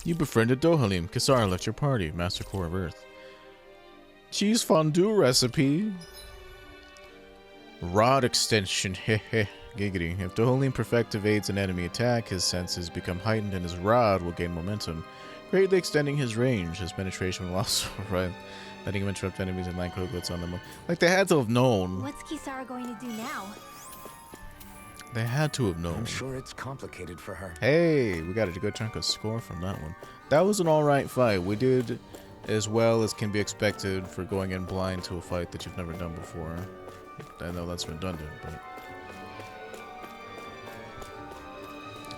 You befriended Dohalim. Kisara left your party. Master Core of Earth. Cheese fondue recipe. Rod extension. Hehe. Giggity. If Dohalim Perfect evades an enemy attack, his senses become heightened and his rod will gain momentum, greatly extending his range. His penetration will also rise, letting him interrupt enemies and land critical on them. Like, they had to have known. What's Kisara going to do now? They had to have known. I'm sure it's complicated for her. Hey, we got a good chunk of score from that one. That was an alright fight. We did as well as can be expected for going in blind to a fight that you've never done before. I know that's redundant, but...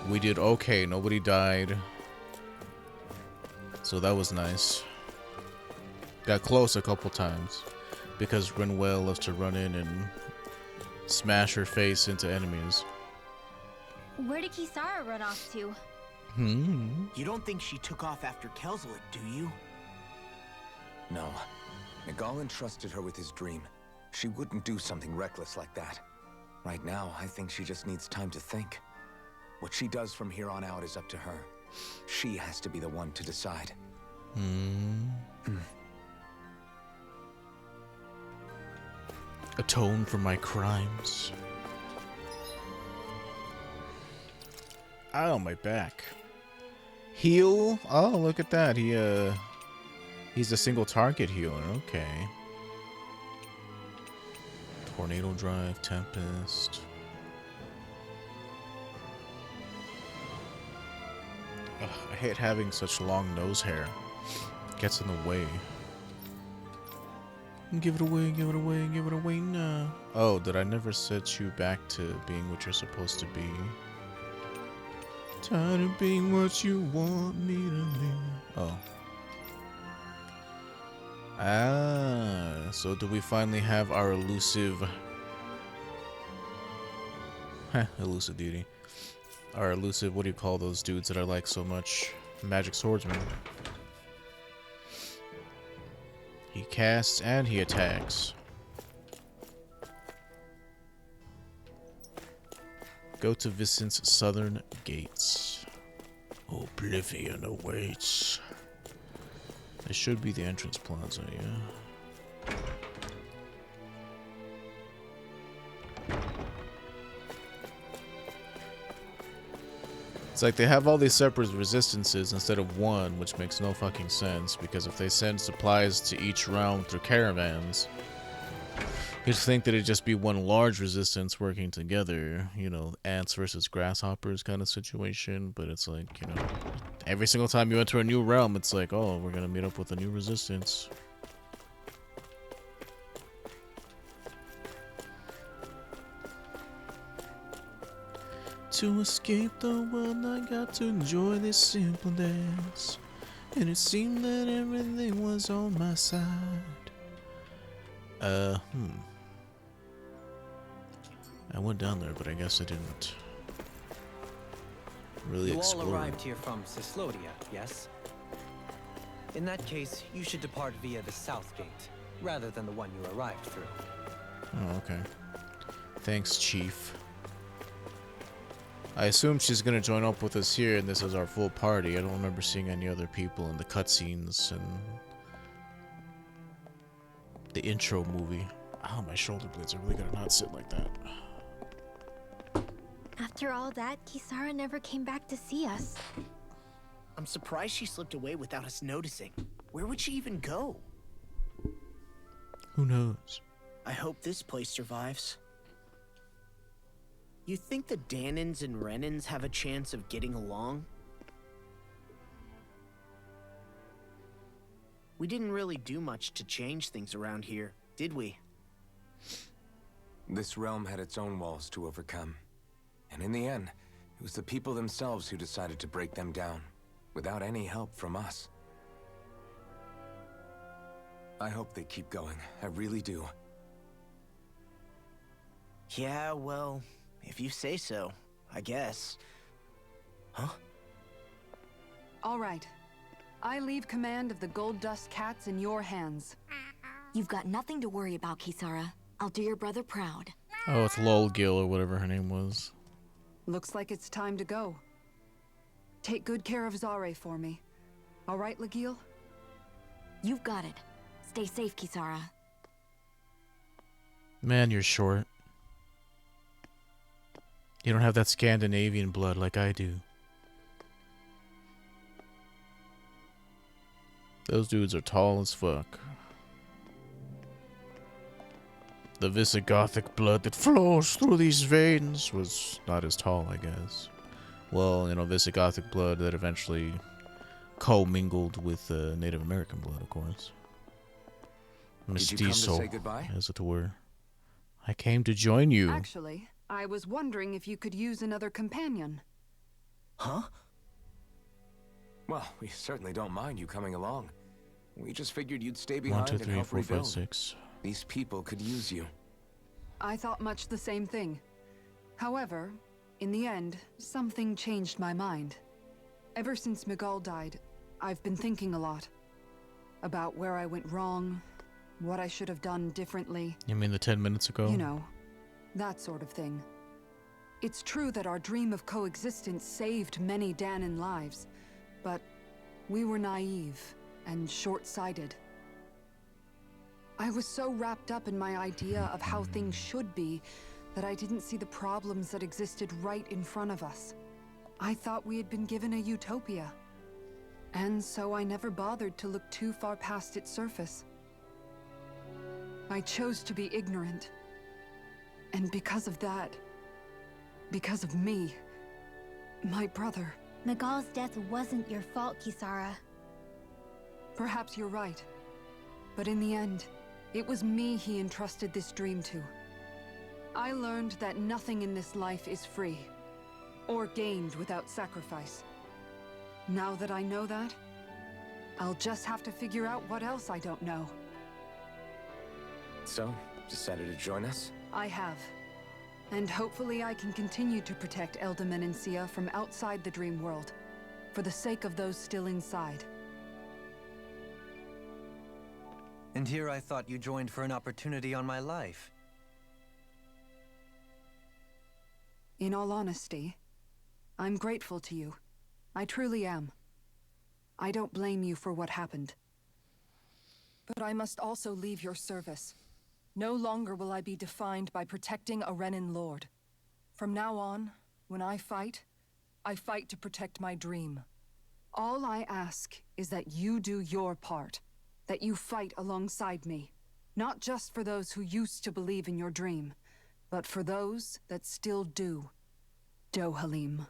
we did okay. Nobody died. So that was nice. Got close a couple times. Because Renwell loves to run in and smash her face into enemies. Where did Kisara run off to? You don't think she took off after Kelzelik, do you? No. Nagal entrusted her with his dream. She wouldn't do something reckless like that. Right now, I think she just needs time to think. What she does from here on out is up to her. She has to be the one to decide. Atone for my crimes. Ow, my back. Heal? Oh, look at that. He's a single target healer. Okay. Tornado Drive, Tempest. Ugh, I hate having such long nose hair. It gets in the way. Give it away, give it away, give it away now. Oh, did I never set you back to being what you're supposed to be? Tired of being what you want me to be. Oh. Ah, so do we finally have our elusive... elusive duty. Our elusive, what do you call those dudes that I like so much? Magic swordsman. He casts and he attacks. Go to Vicent's southern gates. Oblivion awaits. This should be the entrance plaza, yeah. It's like they have all these separate resistances instead of one, which makes no fucking sense, because if they send supplies to each realm through caravans, you'd think that it'd just be one large resistance working together, you know, ants versus grasshoppers kind of situation, but it's like, you know, every single time you enter a new realm, it's like, oh, we're gonna meet up with a new resistance. To escape the world, I got to enjoy this simple dance. And it seemed that everything was on my side. I went down there, but I guess I didn't really explore. You all arrived here from Cislodia, yes? In that case, you should depart via the south gate, rather than the one you arrived through. Oh, okay. Thanks, Chief. I assume she's gonna join up with us here, and this is our full party. I don't remember seeing any other people in the cutscenes and the intro movie. Oh, my shoulder blades are really gonna not sit like that. After all that, Kisara never came back to see us. I'm surprised she slipped away without us noticing. Where would she even go? Who knows? I hope this place survives. You think the Danins and Renins have a chance of getting along? We didn't really do much to change things around here, did we? This realm had its own walls to overcome. And in the end, it was the people themselves who decided to break them down, without any help from us. I hope they keep going. I really do. Yeah, well, if you say so, I guess. Huh? All right. I leave command of the Gold Dust Cats in your hands. You've got nothing to worry about, Kisara. I'll do your brother proud. Oh, it's Lol Gil or whatever her name was. Looks like it's time to go. Take good care of Zare for me. All right, Legil? You've got it. Stay safe, Kisara. Man, you're short. You don't have that Scandinavian blood like I do. Those dudes are tall as fuck. The Visigothic blood that flows through these veins was not as tall, I guess. Well, you know, Visigothic blood that eventually co-mingled with Native American blood, of course. Did you come to Mestizo, say goodbye? as it were. I came to join you. Actually, I was wondering if you could use another companion. Huh? Well, we certainly don't mind you coming along. We just figured you'd stay 1, behind 2, and 3, help 4, 5, rebuild. 6. These people could use you. I thought much the same thing. However, in the end, something changed my mind. Ever since Miguel died, I've been thinking a lot. About where I went wrong, what I should have done differently. You mean the 10 minutes ago? You know, that sort of thing. It's true that our dream of coexistence saved many Danan lives, but we were naive and short-sighted. I was so wrapped up in my idea of how things should be that I didn't see the problems that existed right in front of us. I thought we had been given a utopia. And so I never bothered to look too far past its surface. I chose to be ignorant. And because of that, because of me, my brother... Miguel's death wasn't your fault, Kisara. Perhaps you're right. But in the end, it was me he entrusted this dream to. I learned that nothing in this life is free, or gained without sacrifice. Now that I know that, I'll just have to figure out what else I don't know. So, decided to join us? I have. And hopefully I can continue to protect Eldaman and Sia from outside the dream world, for the sake of those still inside. And here I thought you joined for an opportunity on my life. In all honesty, I'm grateful to you. I truly am. I don't blame you for what happened. But I must also leave your service. No longer will I be defined by protecting a Renan Lord. From now on, when I fight to protect my dream. All I ask is that you do your part, that you fight alongside me. Not just for those who used to believe in your dream, but for those that still do. Dohalim.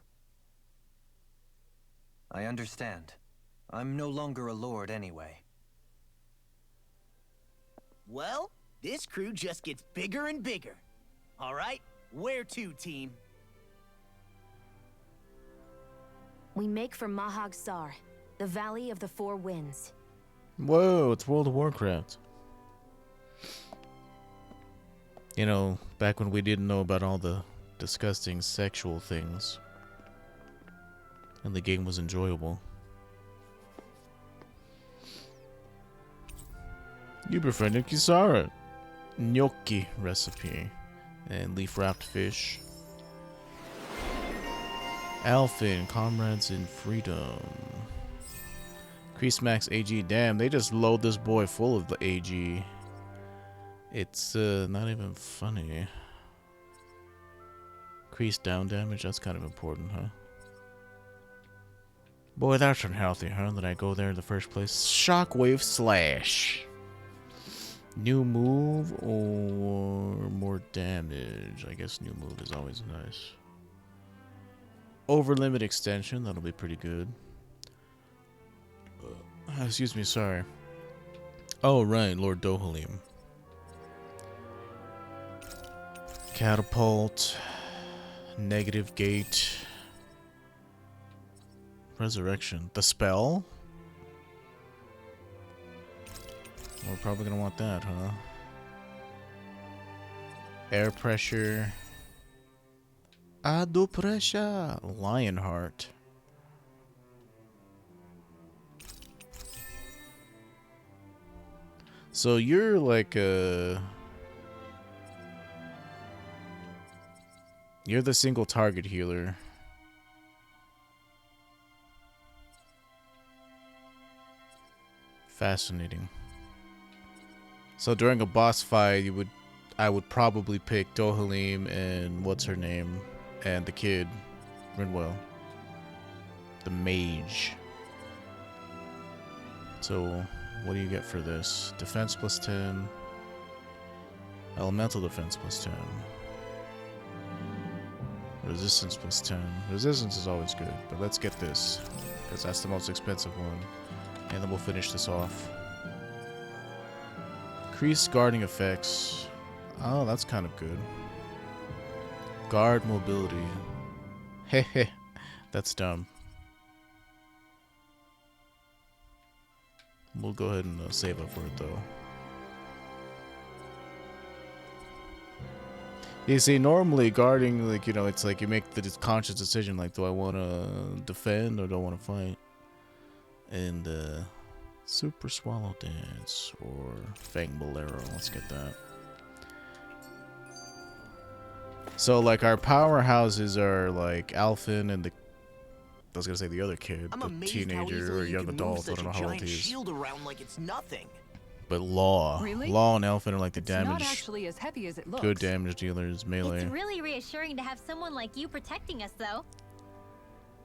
I understand. I'm no longer a lord anyway. Well, this crew just gets bigger and bigger. All right, where to, team? We make for Mahag Sar, the Valley of the Four Winds. Whoa, it's World of Warcraft. You know, back when we didn't know about all the disgusting sexual things. And the game was enjoyable. You befriended Kisara. Gnocchi recipe. And leaf-wrapped fish. Alphin, comrades in freedom. Increase max AG. Damn, they just load this boy full of the AG. It's not even funny. Increase down damage, that's kind of important, huh? Boy, that's unhealthy, huh? That I go there in the first place. Shockwave Slash. New move or more damage? I guess new move is always nice. Over limit extension, that'll be pretty good. Excuse me, sorry. Oh, right, Lord Dohalim. Catapult. Negative gate. Resurrection. The spell? We're probably gonna want that, huh? Air pressure. Ado pressure. Lionheart. So you're like you're the single target healer. Fascinating. So during a boss fight, I would probably pick Dohalim and what's her name, and the kid, Rinwell, the mage. So what do you get for this? Defense plus 10, elemental defense plus 10, resistance plus 10. Resistance is always good, but let's get this because that's the most expensive one, and then we'll finish this off. Increased guarding effects. Oh, that's kind of good. Guard mobility. Hehe, that's dumb. We'll go ahead and save up for it though. You see, normally guarding, like, you know, it's like you make the conscious decision, like, do I want to defend or do I want to fight? And Super Swallow Dance or Fang Bolero. Let's get that. So, like, our powerhouses are, like, Alphen and the... I was gonna say the other kid, I'm the teenager or young adult, I don't know how old he is. Shield around like it's nothing. But Law. Really? Law and Alphen are like the It's damage... not actually as heavy as it looks. Good damage dealers, melee. It's really reassuring to have someone like you protecting us, though.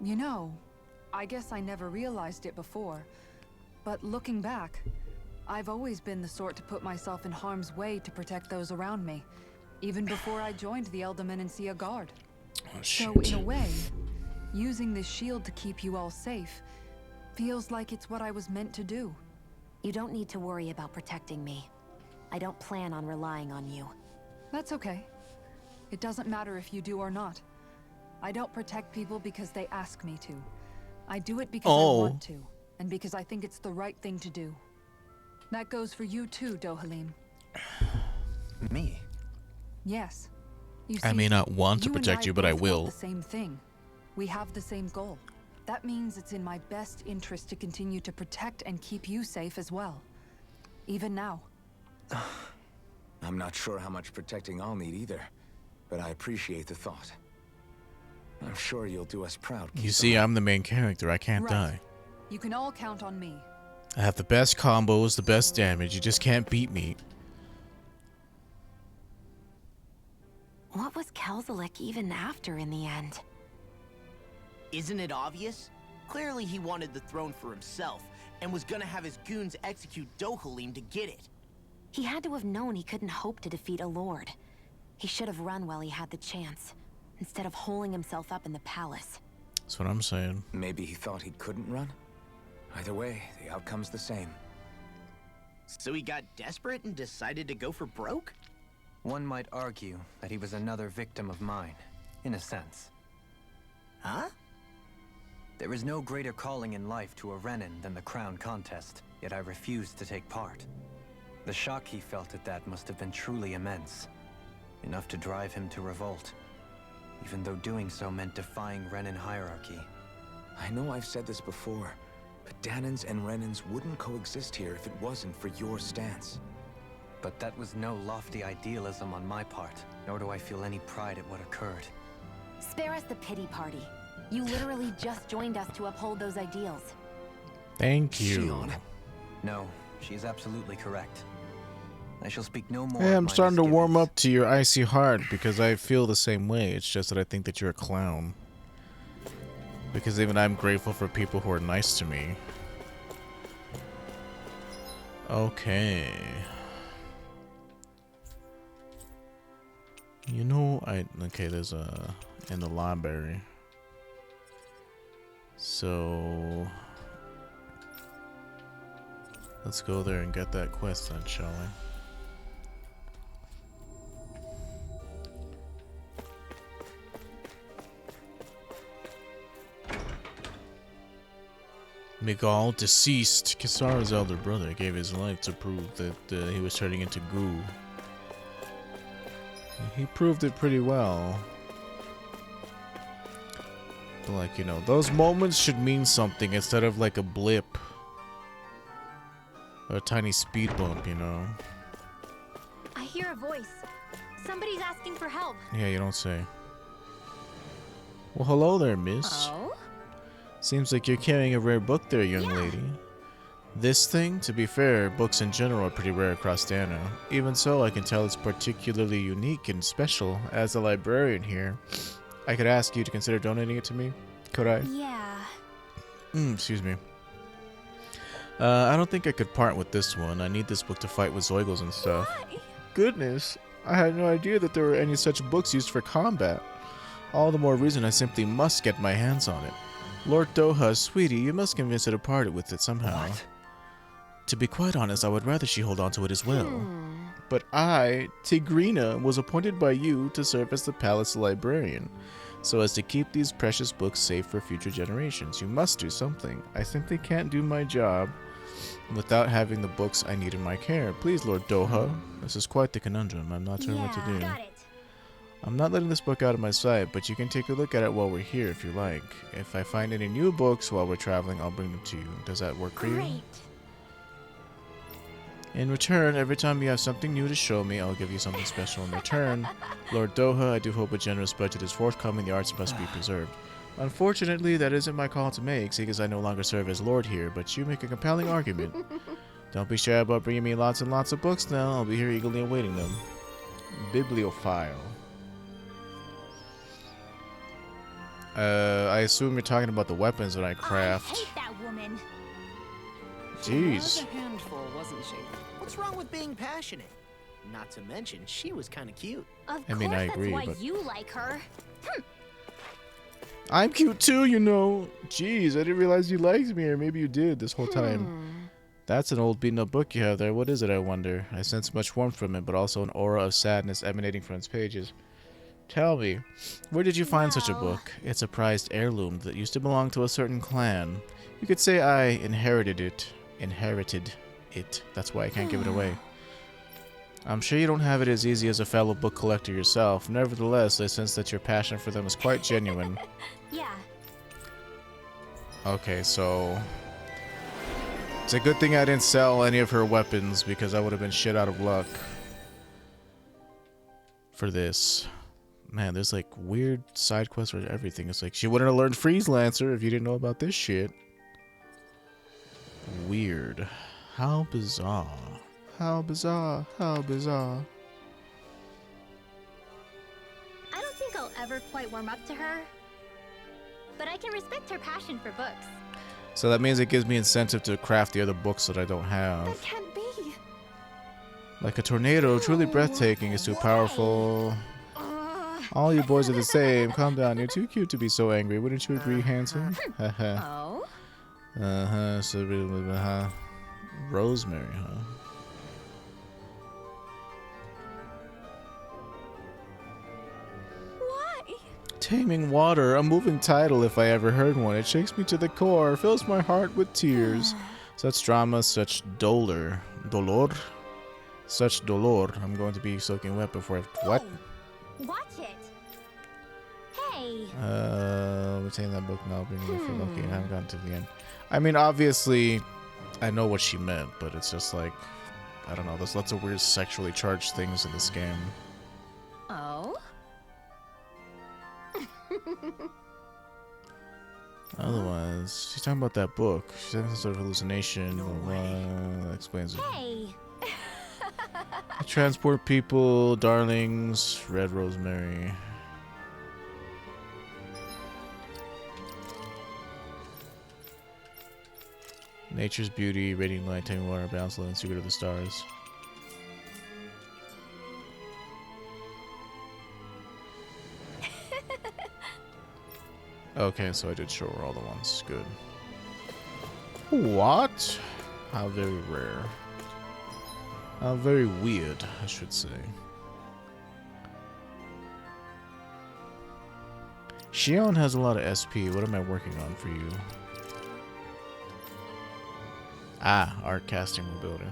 You know, I guess I never realized it before. But looking back, I've always been the sort to put myself in harm's way to protect those around me. Even before I joined the Elderman and Sea Guard. Oh, So shit. in a way, using this shield to keep you all safe feels like it's what I was meant to do. You don't need to worry about protecting me. I don't plan on relying on you. That's okay. It doesn't matter if you do or not. I don't protect people because they ask me to. I do it because I want to, and because I think it's the right thing to do. That goes for you too, Dohalim. Me? Yes. You I see, may not want to you and protect you, but I both want will. the same thing. We have the same goal. That means it's in my best interest to continue to protect and keep you safe as well. Even now. I'm not sure how much protecting I'll need either, but I appreciate the thought. I'm sure you'll do us proud. You see, I'm the main character. I can't Right. die. You can all count on me. I have the best combos, the best damage. You just can't beat me. What was Kelzelik even after in the end? Isn't it obvious? Clearly he wanted the throne for himself, and was gonna have his goons execute Dohalim to get it. He had to have known he couldn't hope to defeat a lord. He should have run while he had the chance, instead of holding himself up in the palace. That's what I'm saying. Maybe he thought he couldn't run? Either way, the outcome's the same. So he got desperate and decided to go for broke? One might argue that he was another victim of mine, in a sense. Huh? There is no greater calling in life to a Renin than the crown contest, yet I refused to take part. The shock he felt at that must have been truly immense. Enough to drive him to revolt, even though doing so meant defying Renin hierarchy. I know I've said this before, but Danins and Renins wouldn't coexist here if it wasn't for your stance. But that was no lofty idealism on my part, nor do I feel any pride at what occurred. Spare us the pity party. You literally just joined us to uphold those ideals. Thank you. Shion. No, she is absolutely correct. I shall speak no more. Hey, of I'm my starting to warm misgivings. up to your icy heart because I feel the same way. It's just that I think that you're a clown. Because even I'm grateful for people who are nice to me. Okay. You know, okay, there's a in the library. So let's go there and get that quest then, shall we? Miguel, deceased, Kisara's elder brother, gave his life to prove that he was turning into goo. He proved it pretty well. But like, you know, those moments should mean something instead of like a blip. Or a tiny speed bump, you know? I hear a voice. Somebody's asking for help. Yeah, you don't say. Well, hello there, miss. Oh? Seems like you're carrying a rare book there, young lady. This thing, to be fair, books in general are pretty rare across Dano. Even so, I can tell it's particularly unique and special. As a librarian here, I could ask you to consider donating it to me. Could I? Yeah. Excuse me. I don't think I could part with this one. I need this book to fight with Zoigles and stuff. Why? Goodness, I had no idea that there were any such books used for combat. All the more reason I simply must get my hands on it. Lord Doha, sweetie, you must convince her to part with it somehow. What? To be quite honest, I would rather she hold on to it as well. But I, Tigrina, was appointed by you to serve as the palace librarian, so as to keep these precious books safe for future generations. You must do something. I simply can't do my job without having the books I need in my care. Please, Lord Doha. This is quite the conundrum. I'm not sure what to do. Got it. I'm not letting this book out of my sight, but you can take a look at it while we're here if you like. If I find any new books while we're traveling, I'll bring them to you. Does that work for you? Great. In return, every time you have something new to show me, I'll give you something special in return. Lord Doha, I do hope a generous budget is forthcoming. The arts must be preserved. Unfortunately, that isn't my call to make, because I no longer serve as Lord here, but you make a compelling argument. Don't be shy about bringing me lots and lots of books now. I'll be here eagerly awaiting them. Bibliophile. I assume you're talking about the weapons that I craft. I hate that woman. She was Jeez. a handful, wasn't she? What's wrong with being passionate? Not to mention, she was kind of cute. Of I mean, course I agree, that's why but- you like her. I'm cute too, you know. Jeez, I didn't realize you liked me, or maybe you did this whole time. That's an old beaten up book you have there. What is it, I wonder? I sense much warmth from it, but also an aura of sadness emanating from its pages. Tell me, where did you find such a Well- book? It's a prized heirloom that used to belong to a certain clan. You could say I inherited it. That's why I can't give it away. I'm sure you don't have it as easy as a fellow book collector yourself. Nevertheless, I sense that your passion for them is quite genuine. Yeah. Okay, so it's a good thing I didn't sell any of her weapons, because I would have been shit out of luck for this. Man, there's like weird side quests for everything. It's like she wouldn't have learned Freeze Lancer if you didn't know about this shit. Weird. How bizarre. How bizarre. How bizarre. I don't think I'll ever quite warm up to her. But I can respect her passion for books. So that means it gives me incentive to craft the other books that I don't That have. can't be. Like a tornado, truly breathtaking is too powerful. All you boys are the same. Calm down. You're too cute to be so angry. Wouldn't you agree, handsome? Haha. Oh? Uh-huh. So, Rosemary, huh? Why? Taming Water, a moving title if I ever heard one. It shakes me to the core, fills my heart with tears. Such drama, such dolor. Such dolor. I'm going to be soaking wet before I... What? Watch it. Hey. Retain that book now, bring it for Loki. I haven't gotten to the end. I mean, obviously, I know what she meant, but it's just like, I don't know, there's lots of weird sexually charged things in this game. Oh? Otherwise, she's talking about that book. She's having some sort of hallucination. That explains it. Hey. I transport people, darlings, red rosemary. Nature's beauty, radiant light, taming water, bounce low, and secret of the stars. Okay, so I did show her all the ones. Good. What? How very rare. How very weird, I should say. Shion has a lot of SP. What am I working on for you? Ah, art casting mobility.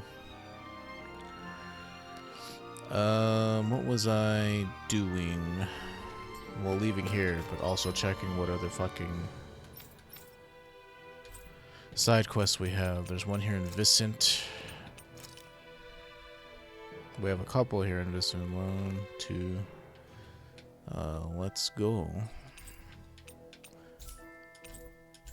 What was I doing? Well, leaving here, but also checking what other fucking side quests we have. There's one here in Vicent. We have a couple here in Vicent. 1, 2. Let's go.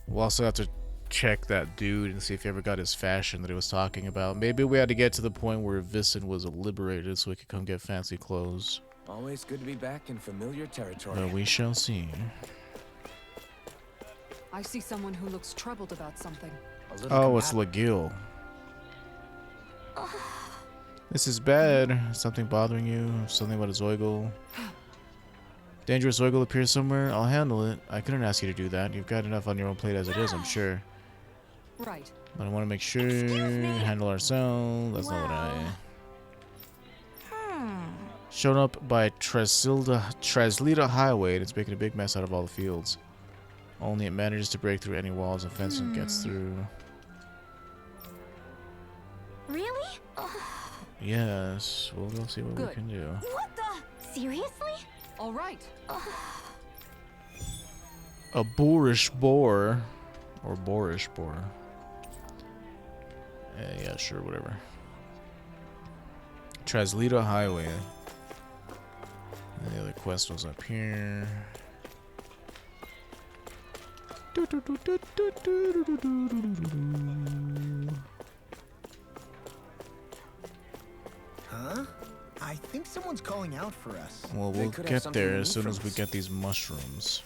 We'll also have to check that dude and see if he ever got his fashion that he was talking about. Maybe we had to get to the point where Vincent was liberated so we could come get fancy clothes. Always good to be back in familiar territory. But we shall see. I see someone who looks troubled about something. Oh, it's Lagill. This is bad. Something bothering you? Something about a Zoigle? Dangerous Zoigle appears somewhere? I'll handle it. I couldn't ask you to do that. You've got enough on your own plate as it is, I'm sure. Right. But I want to make sure handle ourselves. That's not what I... Shown up by Traslita Highway, and it's making a big mess out of all the fields. Only it manages to break through any walls and fences and gets through. Really? Yes, we'll go see what we can do. What the? Seriously? All right. A boorish boar. Or boorish boar. Yeah, sure, whatever. Traslita Highway. And the other quest was up here. Huh? I think someone's calling out for us. Well, we'll get there as soon as we get these mushrooms.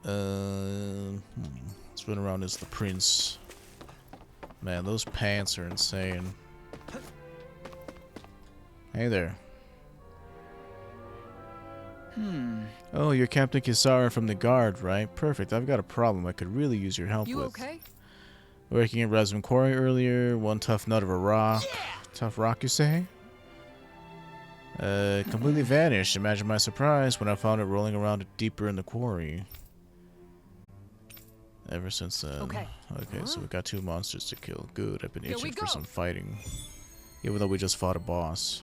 Let's run around as the prince. Man, those pants are insane. Hey there. Oh, you're Captain Kisara from the Guard, right? Perfect. I've got a problem I could really use your help with. You okay? Working at Rasmus Quarry earlier. One tough nut of a rock. Yeah! Tough rock, you say? Completely vanished. Imagine my surprise when I found it rolling around deeper in the quarry. Ever since then. Okay, so we got 2 monsters to kill. Good. I've been itching for some fighting. Even though we just fought a boss.